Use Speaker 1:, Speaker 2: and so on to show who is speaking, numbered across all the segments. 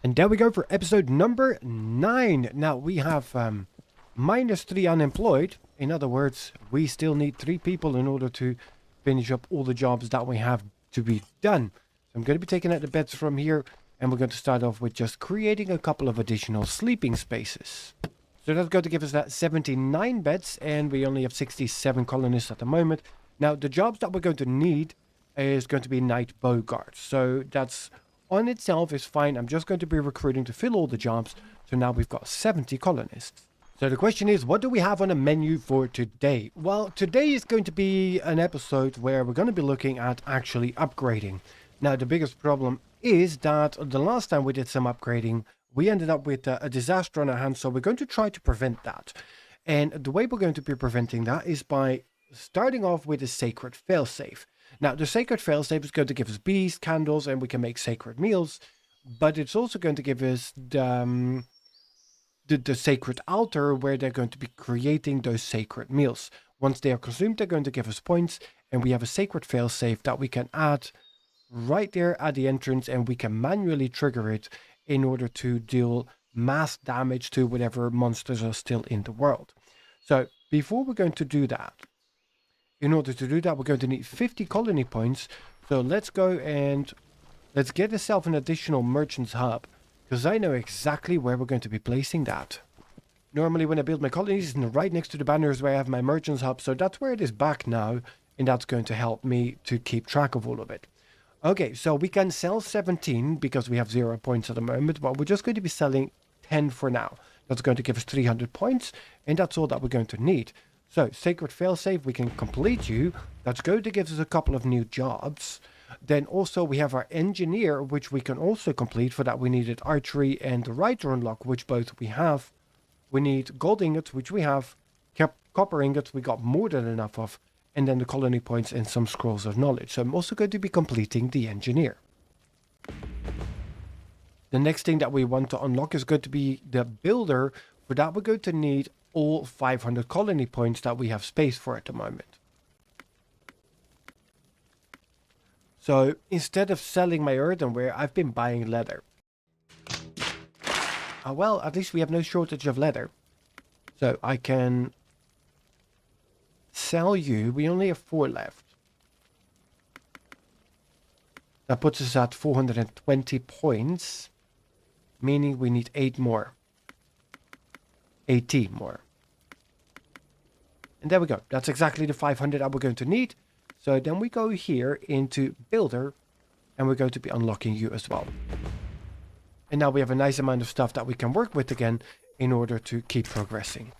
Speaker 1: And there we go for episode number 9. Now we have -3 unemployed. In other words, we still need 3 people in order to finish up all the jobs that we have to be done. So I'm going to be taking out the beds from here, and we're going to start off with just creating a couple of additional sleeping spaces. So that's going to give us that 79 beds, and we only have 67 colonists at the moment. Now the jobs that we're going to need is going to be night bow guards. So that's on itself is fine. I'm just going to be recruiting to fill all the jobs. So now we've got 70 colonists. So the question is, what do we have on the menu for today? Well, today is going to be an episode where we're going to be looking at actually upgrading. Now, the biggest problem is that the last time we did some upgrading, we ended up with a disaster on our hands. So we're going to try to prevent that. And the way we're going to be preventing that is by starting off with a sacred failsafe. Now, the sacred failsafe is going to give us bees, candles, and we can make sacred meals. But it's also going to give us the sacred altar where they're going to be creating those sacred meals. Once they are consumed, they're going to give us points. And we have a sacred failsafe that we can add right there at the entrance. And we can manually trigger it in order to deal mass damage to whatever monsters are still in the world. So before we're going to do that, in order to do that, we're going to need 50 colony points. So let's go and let's get ourselves an additional merchant's hub, because I know exactly where we're going to be placing that. Normally when I build my colonies, it's right next to the banners where I have my merchant's hub. So that's where it is back now. And that's going to help me to keep track of all of it. Okay, so we can sell 17 because we have 0 points at the moment. But we're just going to be selling 10 for now. That's going to give us 300 points. And that's all that we're going to need. So, Sacred Failsafe, we can complete you. That's going to give us a couple of new jobs. Then also we have our Engineer, which we can also complete. For that we needed Archery and the Writer Unlock, which both we have. We need Gold Ingots, which we have. Copper Ingots, we got more than enough of. And then the Colony Points and some Scrolls of Knowledge. So I'm also going to be completing the Engineer. The next thing that we want to unlock is going to be the Builder. For that we're going to need all 500 colony points that we have space for at the moment. So instead of selling my earthenware, I've been buying leather. Well, at least we have no shortage of leather. So I can sell you. We only have 4 left. That puts us at 420 points, meaning we need 8 more. 18 more. And there we go. That's exactly the 500 that we're going to need. So then we go here into Builder, and we're going to be unlocking you as well. And now we have a nice amount of stuff that we can work with again in order to keep progressing.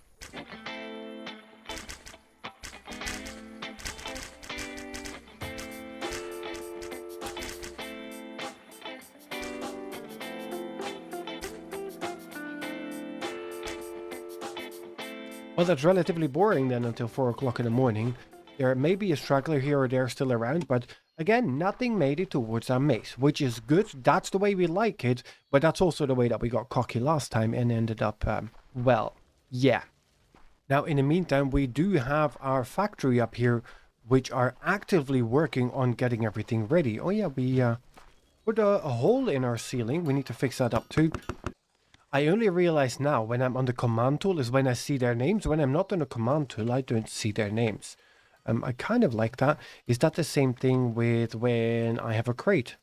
Speaker 1: Well, that's relatively boring then until 4 o'clock in the morning. There may be a straggler here or there still around, but again, nothing made it towards our mace, which is good. That's the way we like it, but that's also the way that we got cocky last time and ended up, well, yeah. Now, in the meantime, we do have our factory up here, which are actively working on getting everything ready. Oh yeah, we put a hole in our ceiling. We need to fix that up too. I only realize now when I'm on the command tool is when I see their names. When I'm not on the command tool, I don't see their names. I kind of like that. Is that the same thing with when I have a crate?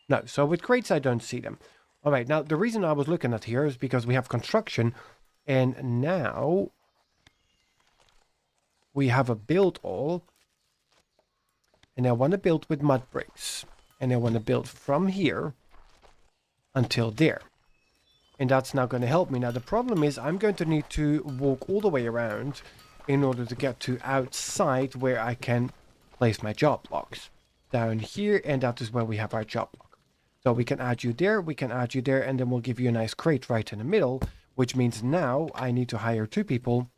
Speaker 1: No, so with crates, I don't see them. All right, now the reason I was looking at here is because we have construction. And now we have a build all. And I want to build with mud bricks. And I want to build from here until there. And that's now going to help me. Now, the problem is I'm going to need to walk all the way around in order to get to outside where I can place my job blocks. Down here, and that is where we have our job block. So we can add you there, we can add you there, and then we'll give you a nice crate right in the middle, which means now I need to hire 2 people.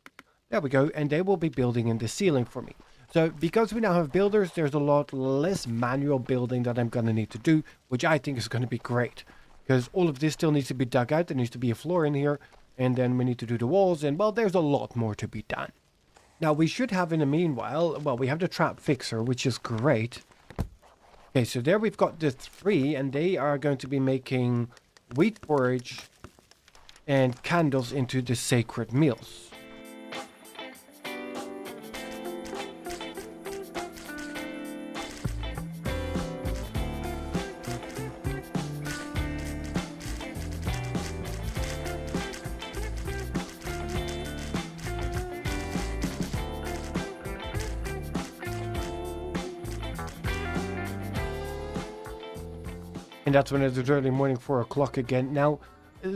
Speaker 1: There we go, and they will be building in the ceiling for me. So because we now have builders, there's a lot less manual building that I'm going to need to do, which I think is going to be great. Because all of this still needs to be dug out. There needs to be a floor in here. And then we need to do the walls. And, well, there's a lot more to be done. Now, we should have in the meanwhile, well, we have the trap fixer, which is great. Okay, so there we've got the 3, and they are going to be making wheat porridge and candles into the sacred meals. And that's when it's early morning, 4 o'clock again. Now,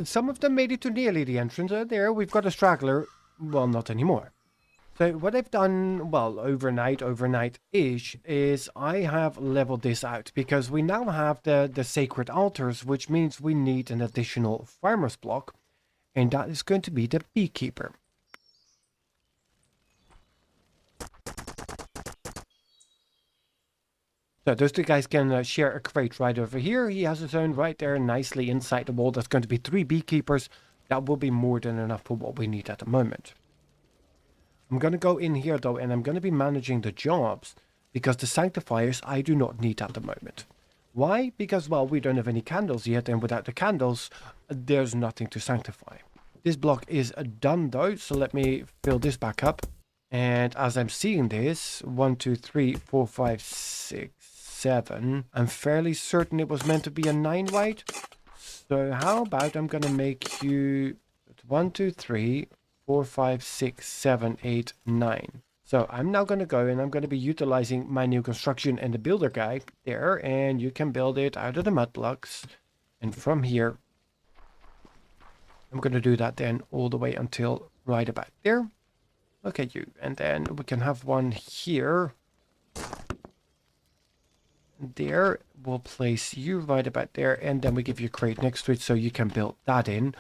Speaker 1: some of them made it to nearly the entrance. There, we've got a straggler. Well, not anymore. So what I've done, well, overnight-ish, is I have leveled this out because we now have the sacred altars, which means we need an additional farmer's block, and that is going to be the beekeeper. So those 2 guys can share a crate right over here. He has his own right there, nicely inside the wall. That's going to be 3 beekeepers. That will be more than enough for what we need at the moment. I'm going to go in here though, and I'm going to be managing the jobs because the sanctifiers I do not need at the moment. Why? Because, well, we don't have any candles yet, and without the candles, there's nothing to sanctify. This block is done though, so let me fill this back up. And as I'm seeing this, 1, 2, 3, 4, 5, 6, 7. I'm fairly certain it was meant to be a 9 wide. So how about I'm going to make you 1, 2, 3, 4, 5, 6, 7, 8, 9. So I'm now going to go and I'm going to be utilizing my new construction and the builder guide there. And you can build it out of the mud blocks. And from here, I'm going to do that then all the way until right about there. Look at you. And then we can have one here. There. We'll place you right about there. And then we give you a crate next to it so you can build that in.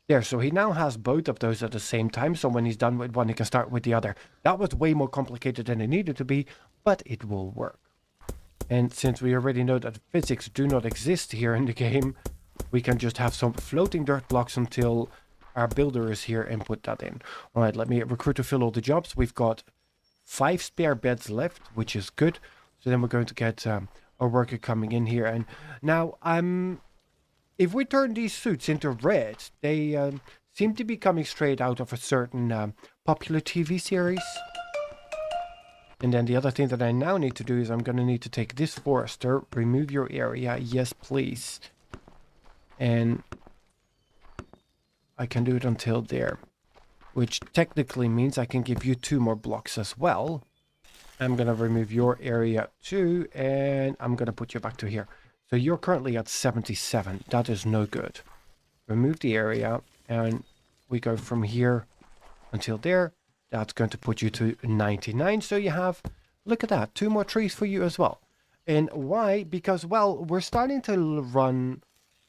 Speaker 1: There, so he now has both of those at the same time, so when he's done with one, he can start with the other. That was way more complicated than it needed to be, but it will work. And since we already know that physics do not exist here in the game, we can just have some floating dirt blocks until our builder is here and put that in. All right, let me recruit to fill all the jobs. We've got 5 spare beds left, which is good. So then we're going to get a worker coming in here. And now if we turn these suits into red, they seem to be coming straight out of a certain popular TV series. And then the other thing that I now need to do is I'm going to need to take this forester, remove your area, yes please. And I can do it until there, which technically means I can give you 2 more blocks as well. I'm going to remove your area too, and I'm going to put you back to here. So you're currently at 77. That is no good. Remove the area, and we go from here until there. That's going to put you to 99. So you have, look at that, 2 more trees for you as well. And why? Because, well, we're starting to run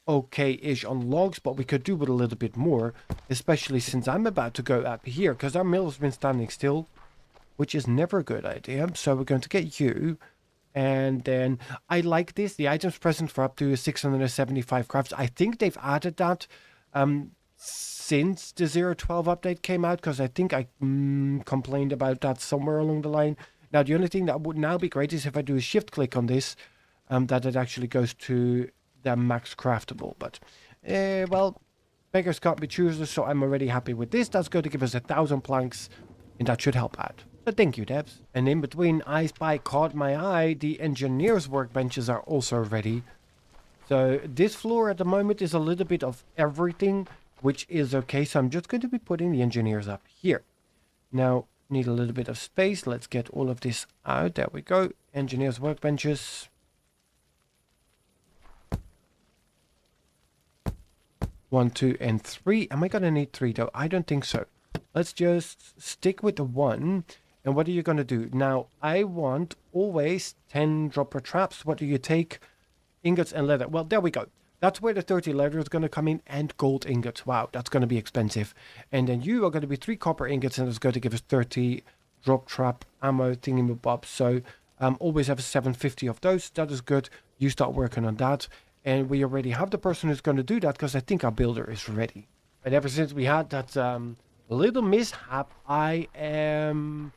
Speaker 1: okay-ish on logs, but we could do with a little bit more, especially since I'm about to go up here, because our mill has been standing still, which is never a good idea. So we're going to get you. And then I like this, the items present for up to 675 crafts. I think they've added that since the 0.12 update came out, because I think I complained about that somewhere along the line. Now, the only thing that would now be great is if I do a shift click on this, that it actually goes to the max craftable. But, well, beggars can't be choosers, so I'm already happy with this. That's going to give us 1,000 planks, and that should help out. So thank you, devs. And in between, I Spy caught my eye. The engineers' workbenches are also ready. So this floor at the moment is a little bit of everything, which is okay. So I'm just going to be putting the engineers up here. Now, need a little bit of space. Let's get all of this out. There we go. Engineers' workbenches. One, 2, and 3. Am I going to need 3 though? I don't think so. Let's just stick with the 1. And what are you going to do? Now, I want always 10 dropper traps. What do you take? Ingots and leather. Well, there we go. That's where the 30 leather is going to come in, and gold ingots. Wow, that's going to be expensive. And then you are going to be 3 copper ingots, and it's going to give us 30 drop trap ammo thingy-bob. So always have 750 of those. That is good. You start working on that. And we already have the person who's going to do that, because I think our builder is ready. And ever since we had that Little mishap. I am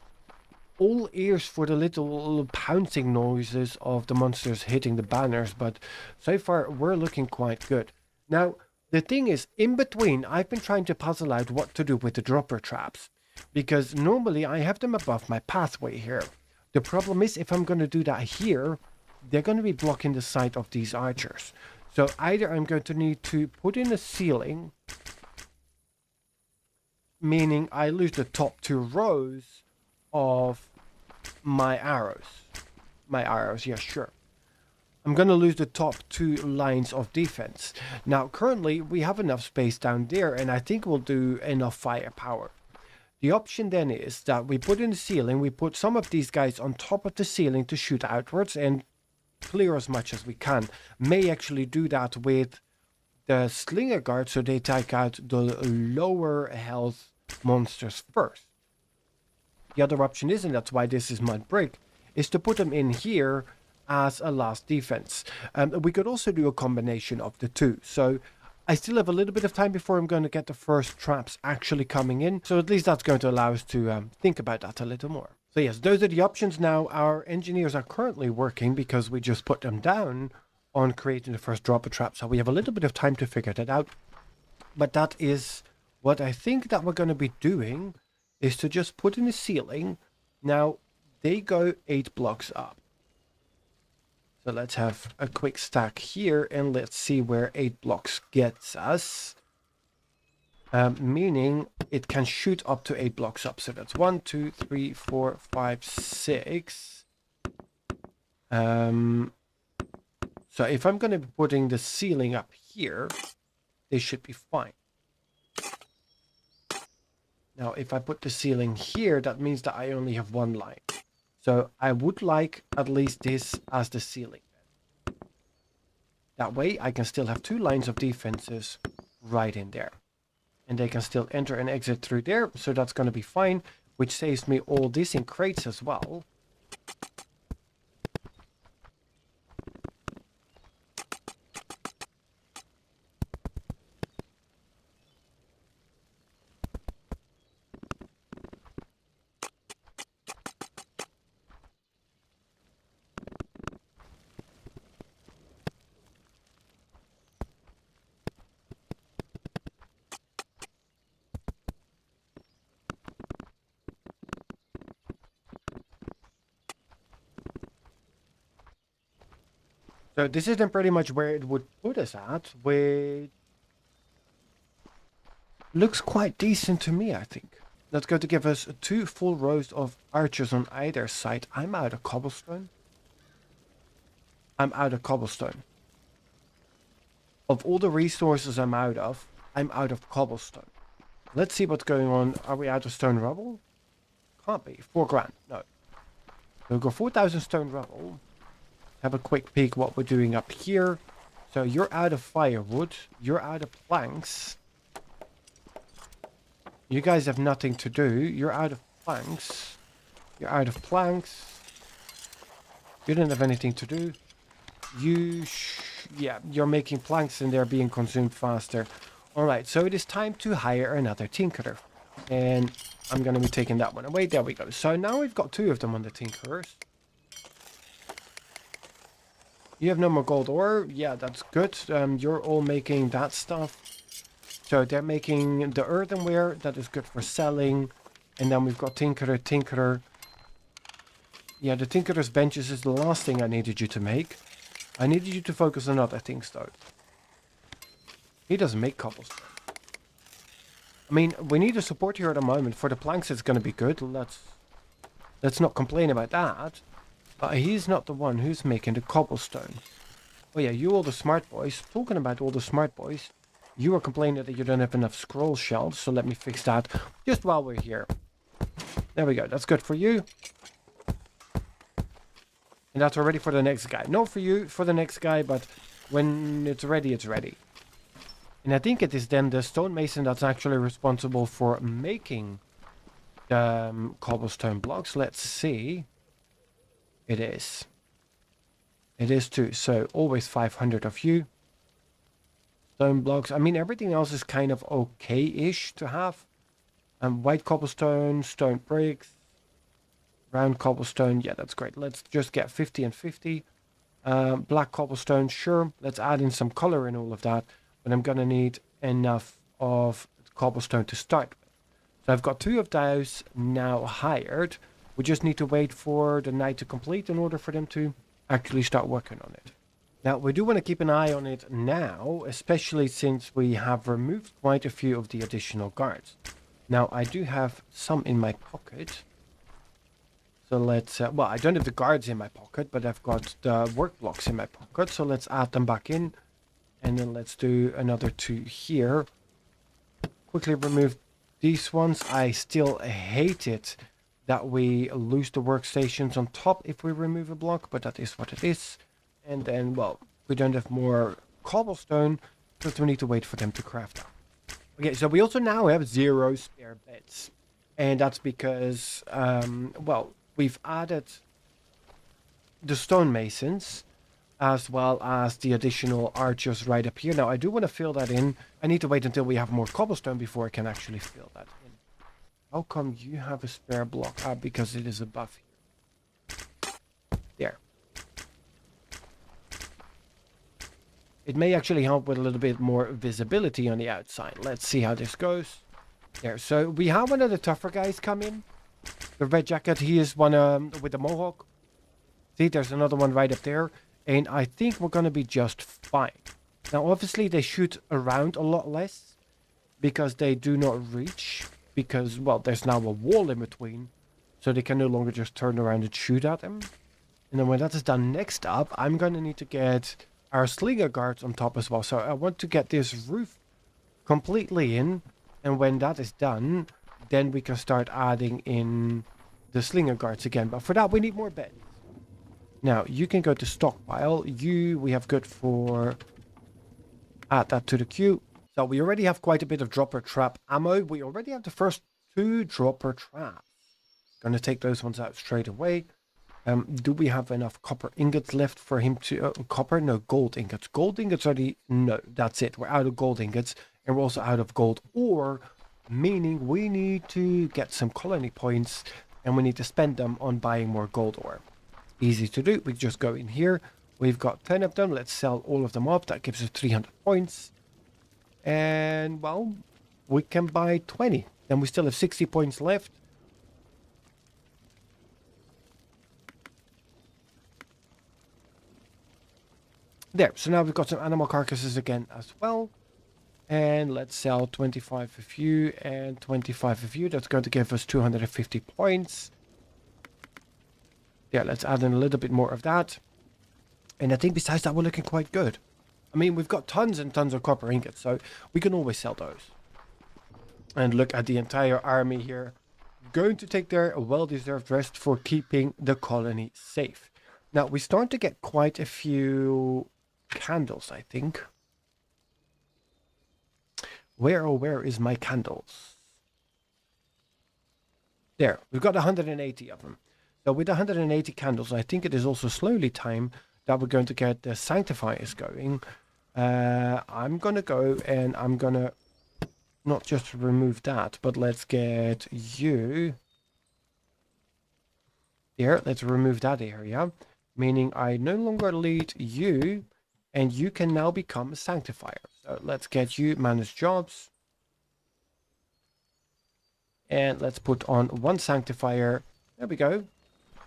Speaker 1: all ears for the little pouncing noises of the monsters hitting the banners, but so far we're looking quite good. Now, the thing is, in between, I've been trying to puzzle out what to do with the dropper traps, because normally I have them above my pathway here. The problem is, if I'm going to do that here, they're going to be blocking the sight of these archers. So either I'm going to need to put in a ceiling, meaning I lose the top two rows of my arrows. My arrows, yeah, sure. I'm going to lose the top two lines of defense. Now, currently, we have enough space down there, and I think we'll do enough firepower. The option then is that we put in the ceiling, we put some of these guys on top of the ceiling to shoot outwards and clear as much as we can. May actually do that with the slinger guard so they take out the lower health monsters first. The other option is, and that's why this is mud brick, is to put them in here as a last defense. We could also do a combination of the two. So I still have a little bit of time before I'm going to get the first traps actually coming in. So at least that's going to allow us to think about that a little more. So yes, those are the options now. Our engineers are currently working because we just put them down on creating the first dropper trap. So we have a little bit of time to figure that out. But that is what I think that we're going to be doing, is to just put in a ceiling. Now, they go 8 blocks up. So let's have a quick stack here and let's see where 8 blocks gets us. Meaning it can shoot up to 8 blocks up. So that's 1, 2, 3, 4, 5, 6. So if I'm going to be putting the ceiling up here, they should be fine. Now, if I put the ceiling here, that means that I only have one line. So I would like at least this as the ceiling. That way I can still have 2 lines of defenses right in there. And they can still enter and exit through there. So that's going to be fine, which saves me all this in crates as well. So this is then pretty much where it would put us at, which looks quite decent to me, I think. That's going to give us 2 full rows of archers on either side. I'm out of cobblestone. I'm out of cobblestone. Of all the resources I'm out of cobblestone. Let's see what's going on. Are we out of stone rubble? Can't be. 4 grand. No. We'll go 4,000 stone rubble. Have a quick peek what we're doing up here. So you're out of firewood. You're out of planks. You guys have nothing to do. You're out of planks. You're out of planks. You don't have anything to do. Yeah, you're making planks and they're being consumed faster. Alright, so it is time to hire another tinkerer. And I'm going to be taking that one away. There we go. So now we've got 2 of them on the tinkerers. You have no more gold ore. Yeah, that's good. You're all making that stuff. So they're making the earthenware. That is good for selling. And then we've got tinkerer. Yeah, the tinkerer's benches is the last thing I needed you to make. I needed you to focus on other things, though. He doesn't make cobblestone. I mean, we need a support here at the moment. For the planks, it's going to be good. Let's not complain about that. But he's not the one who's making the cobblestone. Oh yeah, you all the smart boys. Talking about all the smart boys. You were complaining that you don't have enough scroll shelves. So let me fix that just while we're here. There we go. That's good for you. And that's already for the next guy. Not for you, for the next guy, but when it's ready, it's ready. And I think it is then the stonemason that's actually responsible for making the cobblestone blocks. Let's see. It is. It is too. So always 500 of you. Stone blocks. I mean, everything else is kind of okay-ish to have. White cobblestone, stone bricks, round cobblestone. Yeah, that's great. Let's just get 50 and 50. Black cobblestone, sure. Let's add in some color in all of that. But I'm going to need enough of cobblestone to start with. So I've got 2 of those now hired. We just need to wait for the night to complete in order for them to actually start working on it. Now, we do want to keep an eye on it now, especially since we have removed quite a few of the additional guards. Now, I do have some in my pocket. So let's, well, I don't have the guards in my pocket, but I've got the work blocks in my pocket. So let's add them back in. And then let's do another 2 here. Quickly remove these ones. I still hate it that we lose the workstations on top if we remove a block, but that is what it is. And then, well, we don't have more cobblestone, because we need to wait for them to craft out. Okay, so we also now have 0 spare beds. And that's because, well, we've added the stonemasons as well as the additional archers right up here. Now, I do want to fill that in. I need to wait until we have more cobblestone before I can actually fill that in. How come you have a spare block? Ah, because it is above here. There. It may actually help with a little bit more visibility on the outside. Let's see how this goes. There. So we have one of the tougher guys come in. The red jacket, he is one with the mohawk. See, there's another one right up there. And I think we're going to be just fine. Now, obviously, they shoot around a lot less because they do not reach. Because, well, there's now a wall in between. So they can no longer just turn around and shoot at them. And then when that is done, next up, I'm going to need to get our slinger guards on top as well. So I want to get this roof completely in. And when that is done, then we can start adding in the slinger guards again. But for that, we need more beds. Now, you can go to stockpile. We have good for... Add that to the queue. So we already have quite a bit of dropper trap ammo. We already have the first 2 dropper traps. Gonna take those ones out straight away. Do we have enough copper ingots left for him to... copper? No, gold ingots. Gold ingots are the... No, that's it. We're out of gold ingots. And we're also out of gold ore. Meaning we need to get some colony points. And we need to spend them on buying more gold ore. Easy to do. We just go in here. We've got 10 of them. Let's sell all of them up. That gives us 300 points. And, well, we can buy 20. Then we still have 60 points left. There. So now we've got some animal carcasses again as well. And let's sell 25 of you and 25 of you. That's going to give us 250 points. Yeah, let's add in a little bit more of that. And I think besides that, we're looking quite good. I mean, we've got tons and tons of copper ingots, so we can always sell those. And look at the entire army here. Going to take their well-deserved rest for keeping the colony safe. Now, we start to get quite a few candles, I think. Where is my candles? There, we've got 180 of them. So with 180 candles, I think it is also slowly time that we're going to get the sanctifiers going. I'm going to go and I'm going to not just remove that, but let's get you here. Let's remove that area, meaning I no longer lead you, and you can now become a sanctifier. So let's get you manage jobs. And let's put on 1 sanctifier. There we go.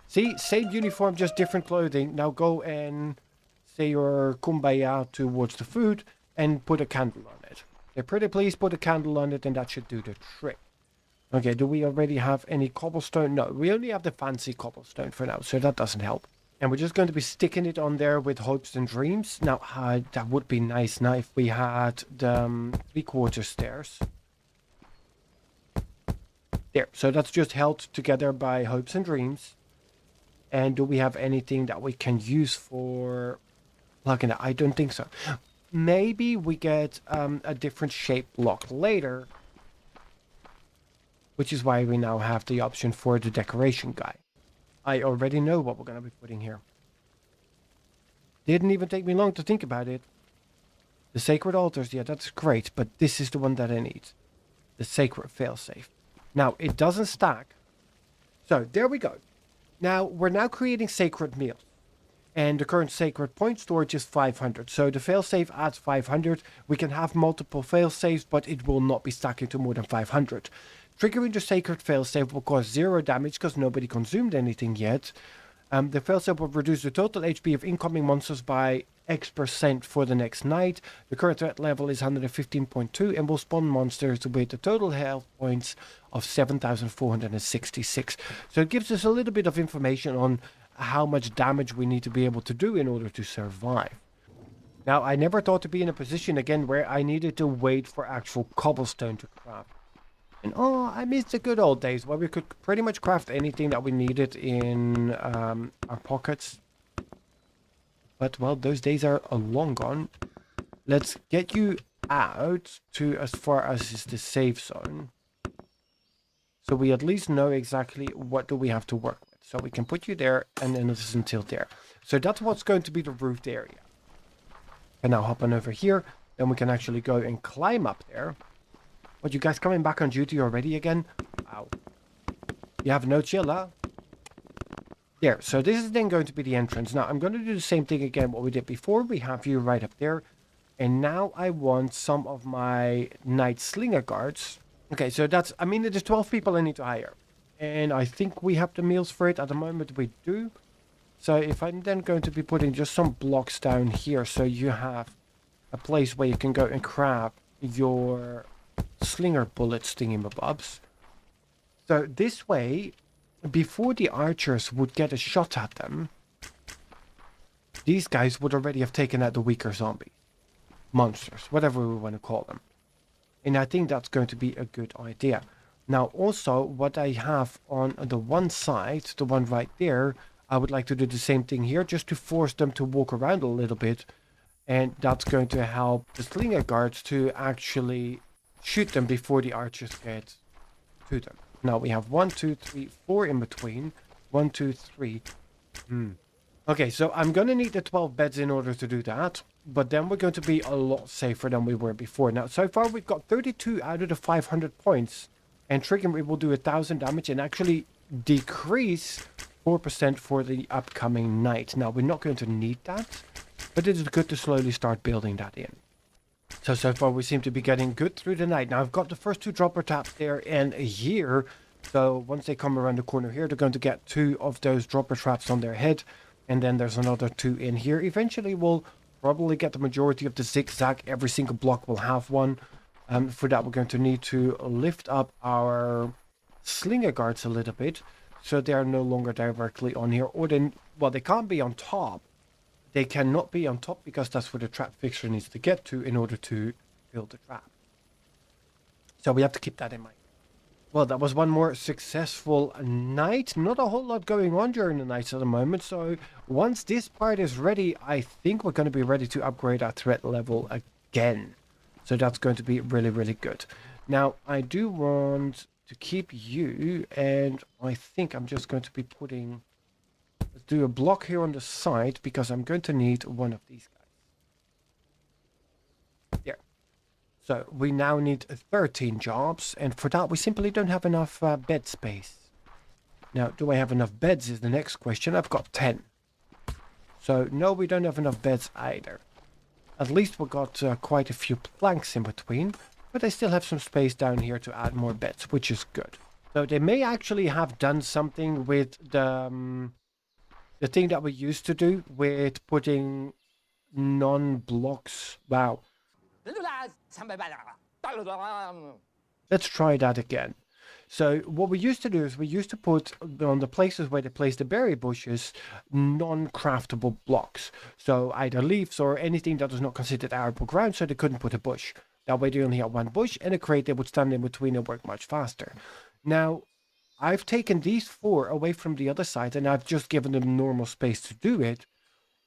Speaker 1: See, same uniform, just different clothing. Now go and say your kumbaya towards the food and put a candle on it. Okay, pretty please put a candle on it and that should do the trick. Okay, do we already have any cobblestone? No, we only have the fancy cobblestone for now, so that doesn't help. And we're just going to be sticking it on there with hopes and dreams. Now, that would be nice now if we had the 3/4 stairs. There, so that's just held together by hopes and dreams. And do we have anything that we can use for plugging it? I don't think so. Maybe we get a different shape block later. Which is why we now have the option for the decoration guy. I already know what we're going to be putting here. Didn't even take me long to think about it. The sacred altars, yeah, that's great. But this is the one that I need. The sacred failsafe. Now, it doesn't stack. So, there we go. Now, we're now creating sacred meals. And the current sacred point storage is 500. So the failsafe adds 500. We can have multiple failsafes, but it will not be stacking to more than 500. Triggering the sacred failsafe will cause 0 damage because nobody consumed anything yet. The failsafe will reduce the total HP of incoming monsters by X% for the next night. The current threat level is 115.2 and will spawn monsters with a total health points of 7,466. So it gives us a little bit of information on how much damage we need to be able to do in order to survive. Now, I never thought to be in a position again where I needed to wait for actual cobblestone to craft. And oh, I miss the good old days where we could pretty much craft anything that we needed in our pockets. But, well, those days are long gone. Let's get you out to as far as is the safe zone. So we at least know exactly what do we have to work with. So we can put you there and then this is until there. So that's what's going to be the roofed area. And now hop on over here. Then we can actually go and climb up there. What, you guys coming back on duty already again? Wow. You have no chill, huh? There, so this is then going to be the entrance. Now, I'm going to do the same thing again what we did before. We have you right up there. And now I want some of my night slinger guards. Okay, so that's, I mean, there's 12 people I need to hire. And I think we have the meals for it. At the moment, we do. So if I'm then going to be putting just some blocks down here, so you have a place where you can go and grab your slinger bullets thingy-mabobs. So this way, before the archers would get a shot at them, these guys would already have taken out the weaker zombies. Monsters, whatever we want to call them. And I think that's going to be a good idea. Now also, what I have on the one side, the one right there, I would like to do the same thing here, just to force them to walk around a little bit. And that's going to help the slinger guards to actually shoot them before the archers get to them. Now we have 1, 2, 3, 4 in between. 1, 2, 3. Okay, so I'm going to need the 12 beds in order to do that. But then we're going to be a lot safer than we were before. Now, so far we've got 32 out of the 500 points. And triggering will do 1,000 damage and actually decrease 4% for the upcoming night. Now, we're not going to need that. But it is good to slowly start building that in. So far we seem to be getting good through the night. Now, I've got the first 2 dropper taps there and here. So once they come around the corner here, they're going to get 2 of those dropper traps on their head. And then there's another 2 in here. Eventually we'll probably get the majority of the zigzag. Every single block will have one. For that, we're going to need to lift up our slinger guards a little bit. So they are no longer directly on here. Or then, well, they can't be on top. They cannot be on top because that's where the trap fixer needs to get to in order to build the trap. So we have to keep that in mind. Well, that was one more successful night. Not a whole lot going on during the nights at the moment. So once this part is ready, I think we're going to be ready to upgrade our threat level again. So that's going to be really, really good. Now, I do want to keep you. And I think I'm just going to be putting... Let's do a block here on the side because I'm going to need one of these guys. There. So we now need 13 jobs, and for that we simply don't have enough bed space. Now, do I have enough beds is the next question. I've got 10. So no, we don't have enough beds either. At least we've got quite a few planks in between, but I still have some space down here to add more beds, which is good. So they may actually have done something with the thing that we used to do with putting non-blocks. Wow. Let's try that again. So what we used to do is we used to put on the places where they place the berry bushes non-craftable blocks. So either leaves or anything that was not considered arable ground, so they couldn't put a bush. That way they only had one bush and a crate they would stand in between and work much faster. Now, I've taken these 4 away from the other side and I've just given them normal space to do it.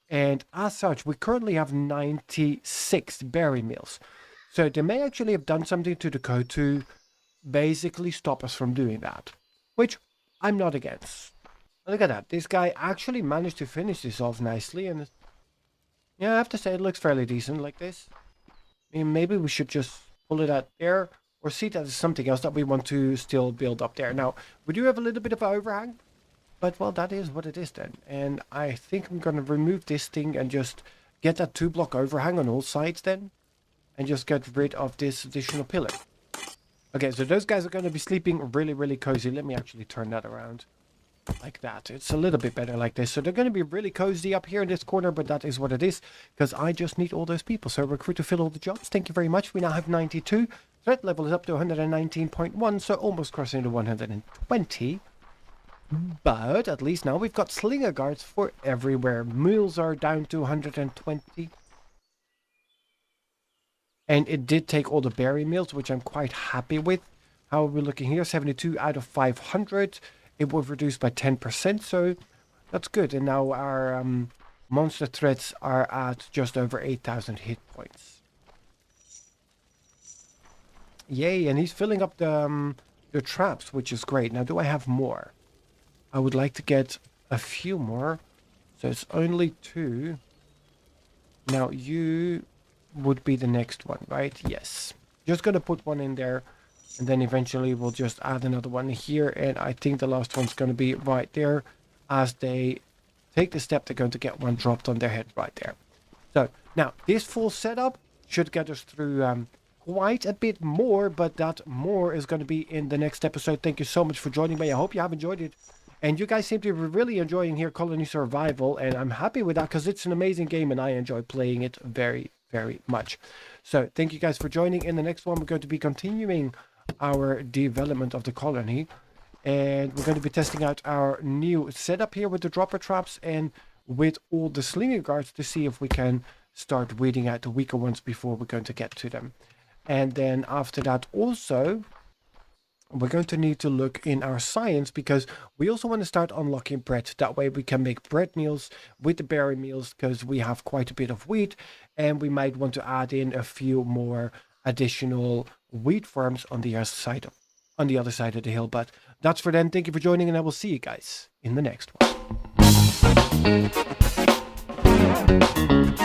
Speaker 1: And as such, we currently have 96 berry meals. So they may actually have done something to the code to basically stop us from doing that. Which I'm not against. Look at that. This guy actually managed to finish this off nicely. And yeah, I have to say it looks fairly decent like this. I mean, maybe we should just pull it out there. or see that as something else that we want to still build up there. Now, we do have a little bit of an overhang, but well, that is what it is then. And I think I'm going to remove this thing and just get that 2-block overhang on all sides then, and just get rid of this additional pillar. Okay, so those guys are going to be sleeping really, really cozy. Let me actually turn that around. Like that. It's a little bit better like this. So they're going to be really cozy up here in this corner, but that is what it is, because I just need all those people. So recruit to fill all the jobs. Thank you very much. We now have 92. Threat level is up to 119.1, so almost crossing the 120. But at least now we've got slinger guards for everywhere. Mules are down to 120. And it did take all the berry meals, which I'm quite happy with. How are we looking here? 72 out of 500. It was reduced by 10%, so that's good. And now our monster threats are at just over 8,000 hit points. Yay, and he's filling up the traps, which is great. Now, do I have more? I would like to get a few more. So it's only 2. Now, you would be the next one, right? Yes. Just going to put one in there. And then eventually we'll just add another one here. And I think the last one's going to be right there. As they take the step, they're going to get one dropped on their head right there. So now this full setup should get us through quite a bit more. But that more is going to be in the next episode. Thank you so much for joining me. I hope you have enjoyed it. And you guys seem to be really enjoying here Colony Survival. And I'm happy with that because it's an amazing game and I enjoy playing it very, very much. So thank you guys for joining. In the next one, we're going to be continuing our development of the colony, and we're going to be testing out our new setup here with the dropper traps and with all the slinger guards to see if we can start weeding out the weaker ones before we're going to get to them. And then after that also we're going to need to look in our science, because we also want to start unlocking bread. That way we can make bread meals with the berry meals, because we have quite a bit of wheat, and we might want to add in a few more additional wheat farms on the other side of the hill. But that's for then. Thank you for joining, and I will see you guys in the next one.